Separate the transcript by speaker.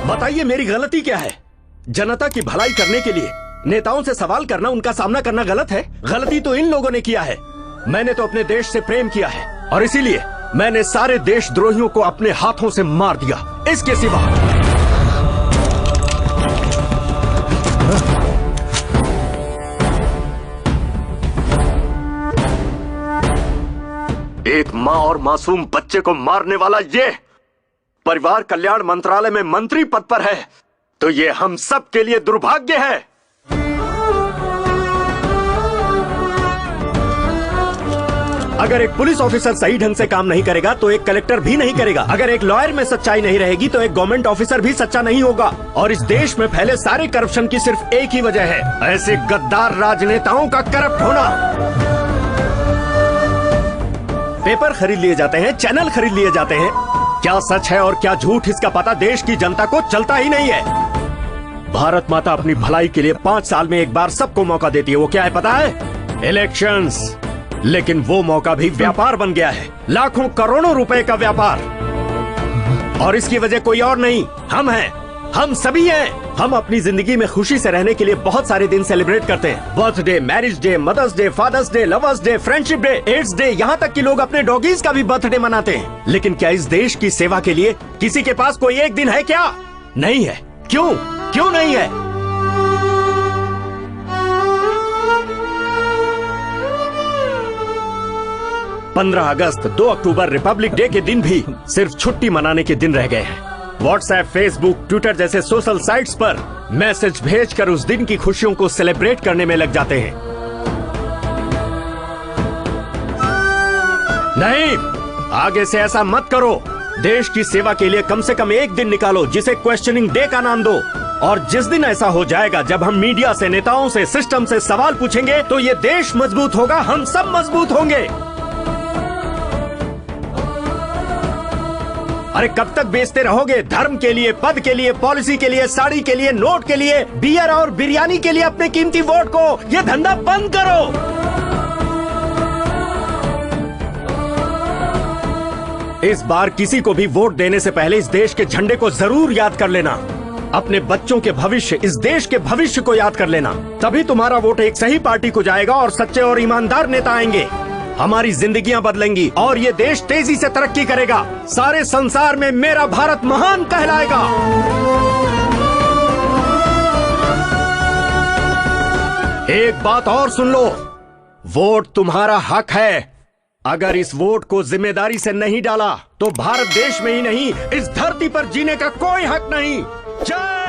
Speaker 1: बताइए मेरी गलती क्या है? जनता की भलाई करने के लिए नेताओं से सवाल करना, उनका सामना करना गलत है? गलती तो इन लोगों ने किया है। मैंने तो अपने देश से प्रेम किया है और इसीलिए मैंने सारे देशद्रोहियों को अपने हाथों से मार दिया। इसके सिवा एक माँ और मासूम बच्चे को मारने वाला ये परिवार कल्याण मंत्रालय में मंत्री पद पर है, तो ये हम सब के लिए दुर्भाग्य है। अगर एक पुलिस ऑफिसर सही ढंग से काम नहीं करेगा तो एक कलेक्टर भी नहीं करेगा। अगर एक लॉयर में सच्चाई नहीं रहेगी तो एक गवर्नमेंट ऑफिसर भी सच्चा नहीं होगा। और इस देश में फैले सारे करप्शन की सिर्फ एक ही वजह है, ऐसे गद्दार राजनेताओं का करप्ट होना। पेपर खरीद लिए जाते हैं, चैनल खरीद लिए जाते हैं, क्या सच है और क्या झूठ इसका पता देश की जनता को चलता ही नहीं है। भारत माता अपनी भलाई के लिए 5 साल में एक बार सबको मौका देती है। वो क्या है पता है? इलेक्शंस। लेकिन वो मौका भी व्यापार बन गया है, लाखों करोड़ों रुपए का व्यापार। और इसकी वजह कोई और नहीं, हम हैं, हम सभी हैं। हम अपनी जिंदगी में खुशी से रहने के लिए बहुत सारे दिन सेलिब्रेट करते हैं। Birthday, marriage day, mother's day, father's day, lovers day, friendship day, AIDS day, यहाँ तक कि लोग अपने डॉगीज का भी बर्थडे मनाते हैं। लेकिन क्या इस देश की सेवा के लिए किसी के पास कोई एक दिन है क्या? नहीं है। क्यों? क्यों नहीं है? 15 अगस्त, 2 अक्टूबर रिपब्लिक डे के दिन भी सिर्फ छुट्टी मनाने के दिन रह गए हैं। व्हाट्सएप, फेसबुक, ट्विटर जैसे सोशल साइट्स पर मैसेज भेजकर उस दिन की खुशियों को सेलिब्रेट करने में लग जाते हैं। नहीं, आगे से ऐसा मत करो। देश की सेवा के लिए कम से कम एक दिन निकालो जिसे क्वेश्चनिंग डे का नाम दो। और जिस दिन ऐसा हो जाएगा जब हम मीडिया से, नेताओं से, सिस्टम से सवाल पूछेंगे तो ये देश मजबूत होगा, हम सब मजबूत होंगे। अरे कब तक बेचते रहोगे धर्म के लिए, पद के लिए, पॉलिसी के लिए, साड़ी के लिए, नोट के लिए, बियर और बिरयानी के लिए अपने कीमती वोट को? ये धंधा बंद करो। इस बार किसी को भी वोट देने से पहले इस देश के झंडे को जरूर याद कर लेना। अपने बच्चों के भविष्य, इस देश के भविष्य को याद कर लेना। तभी तुम्हारा वोट एक सही पार्टी को जाएगा और सच्चे और ईमानदार नेता आएंगे। हमारी जिंदगियां बदलेंगी और ये देश तेजी से तरक्की करेगा। सारे संसार में मेरा भारत महान कहलाएगा। एक बात और सुन लो, वोट तुम्हारा हक है। अगर इस वोट को जिम्मेदारी से नहीं डाला तो भारत देश में ही नहीं, इस धरती पर जीने का कोई हक नहीं। जय